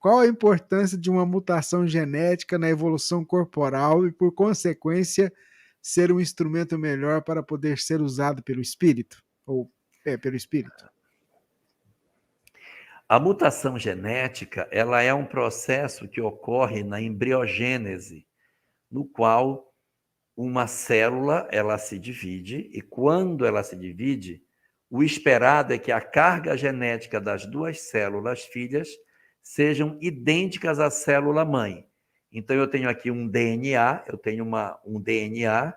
Qual a importância de uma mutação genética na evolução corporal e, por consequência, ser um instrumento melhor para poder ser usado pelo espírito? Ou pelo espírito? A mutação genética, ela é um processo que ocorre na embriogênese, no qual uma célula, ela se divide, e quando ela se divide, o esperado é que a carga genética das duas células filhas sejam idênticas à célula mãe. Então, eu tenho aqui um DNA, eu tenho um DNA.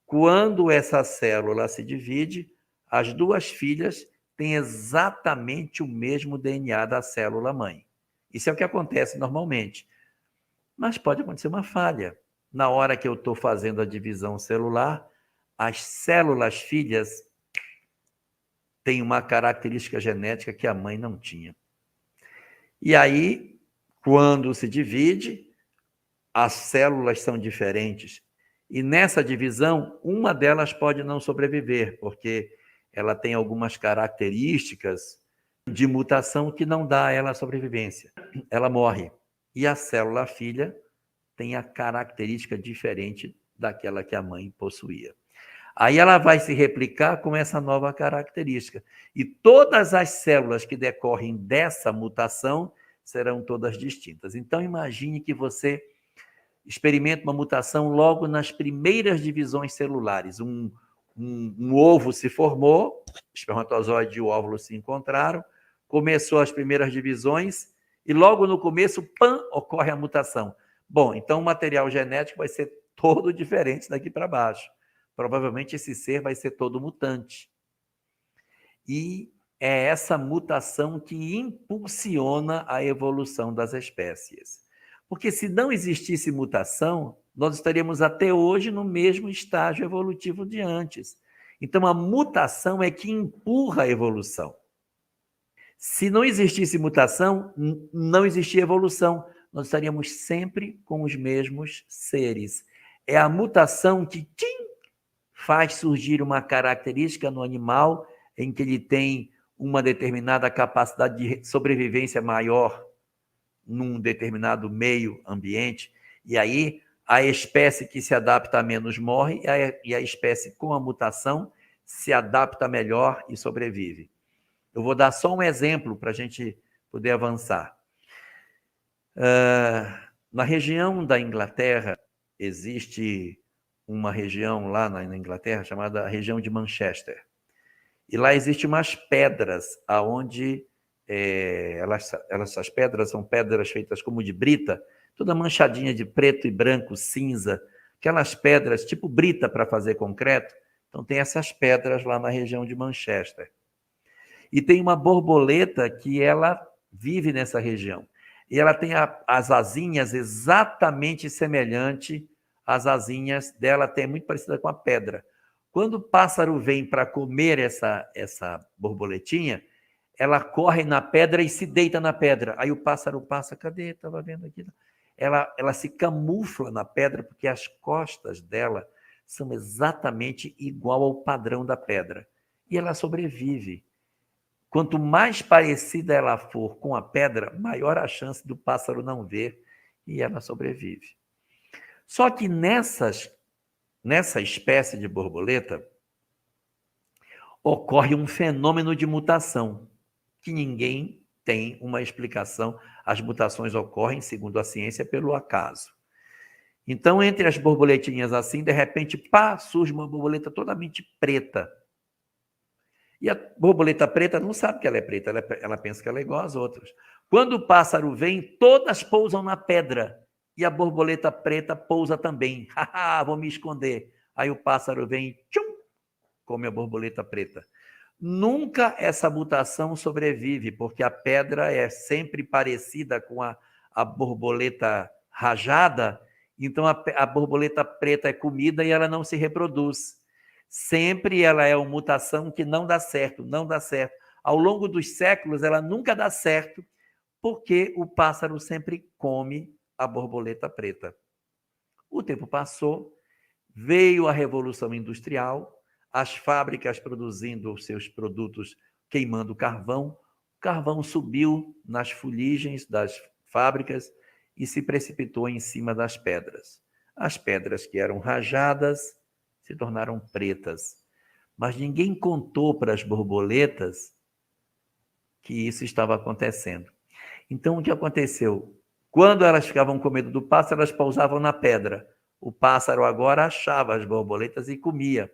Quando essa célula se divide, as duas filhas têm exatamente o mesmo DNA da célula mãe. Isso é o que acontece normalmente. Mas pode acontecer uma falha. Na hora que eu estou fazendo a divisão celular, as células filhas têm uma característica genética que a mãe não tinha. E aí, quando se divide, as células são diferentes. E nessa divisão, uma delas pode não sobreviver, porque ela tem algumas características de mutação que não dá a ela a sobrevivência. Ela morre. E a célula filha tem a característica diferente daquela que a mãe possuía. Aí ela vai se replicar com essa nova característica. E todas as células que decorrem dessa mutação serão todas distintas. Então, imagine que você experimenta uma mutação logo nas primeiras divisões celulares. Um ovo se formou, espermatozoide e o óvulo se encontraram, começou as primeiras divisões e logo no começo, pam, ocorre a mutação. Bom, então o material genético vai ser todo diferente daqui para baixo. Provavelmente esse ser vai ser todo mutante. E é essa mutação que impulsiona a evolução das espécies. Porque se não existisse mutação, nós estaríamos até hoje no mesmo estágio evolutivo de antes. Então, a mutação é que empurra a evolução. Se não existisse mutação, não existia evolução. Nós estaríamos sempre com os mesmos seres. É a mutação que faz surgir uma característica no animal em que ele tem uma determinada capacidade de sobrevivência maior num determinado meio ambiente, e aí a espécie que se adapta menos morre e a espécie com a mutação se adapta melhor e sobrevive. Eu vou dar só um exemplo para a gente poder avançar. Na região da Inglaterra, existe uma região lá na Inglaterra chamada região de Manchester. E lá existem umas pedras aonde essas pedras são pedras feitas como de brita, toda manchadinha de preto e branco, cinza, aquelas pedras tipo brita para fazer concreto. Então tem essas pedras lá na região de Manchester. E tem uma borboleta que ela vive nessa região. E ela tem as asinhas exatamente semelhantes às asinhas dela, até muito parecida com a pedra. Quando o pássaro vem para comer essa borboletinha, ela corre na pedra e se deita na pedra. Aí o pássaro passa, cadê? Estava vendo aqui. Ela se camufla na pedra porque as costas dela são exatamente igual ao padrão da pedra. E ela sobrevive. Quanto mais parecida ela for com a pedra, maior a chance do pássaro não ver e ela sobrevive. Só que nessa espécie de borboleta, ocorre um fenômeno de mutação, que ninguém tem uma explicação. As mutações ocorrem, segundo a ciência, pelo acaso. Então, entre as borboletinhas assim, de repente, pá, surge uma borboleta totalmente preta. E a borboleta preta não sabe que ela é preta, ela pensa que ela é igual às outras. Quando o pássaro vem, todas pousam na pedra. E a borboleta preta pousa também. Haha, vou me esconder. Aí o pássaro vem, tchum, come a borboleta preta. Nunca essa mutação sobrevive, porque a pedra é sempre parecida com a borboleta rajada, então a borboleta preta é comida e ela não se reproduz. Sempre ela é uma mutação que não dá certo, não dá certo. Ao longo dos séculos, ela nunca dá certo, porque o pássaro sempre come a borboleta preta. O tempo passou, veio a Revolução Industrial, as fábricas produzindo os seus produtos queimando carvão, o carvão subiu nas fuligens das fábricas e se precipitou em cima das pedras. As pedras que eram rajadas se tornaram pretas. Mas ninguém contou para as borboletas que isso estava acontecendo. Então, o que aconteceu? Quando elas ficavam com medo do pássaro, elas pousavam na pedra. O pássaro agora achava as borboletas e comia.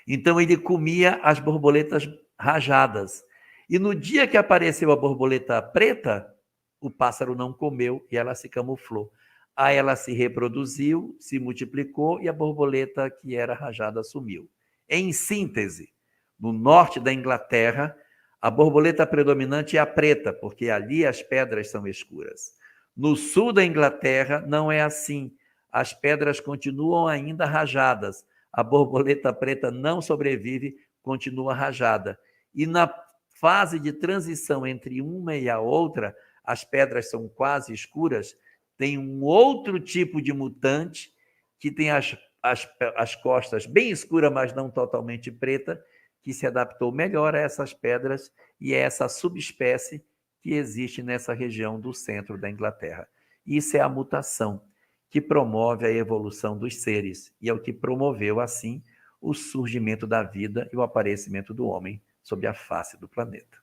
Então, ele comia as borboletas rajadas. E no dia que apareceu a borboleta preta, o pássaro não comeu e ela se camuflou. Aí ela se reproduziu, se multiplicou e a borboleta que era rajada sumiu. Em síntese, no norte da Inglaterra, a borboleta predominante é a preta, porque ali as pedras são escuras. No sul da Inglaterra, não é assim. As pedras continuam ainda rajadas. A borboleta preta não sobrevive, continua rajada. E na fase de transição entre uma e a outra, as pedras são quase escuras, tem um outro tipo de mutante que tem as costas bem escuras, mas não totalmente preta, que se adaptou melhor a essas pedras e é essa subespécie que existe nessa região do centro da Inglaterra. Isso é a mutação que promove a evolução dos seres e é o que promoveu, assim, o surgimento da vida e o aparecimento do homem sobre a face do planeta.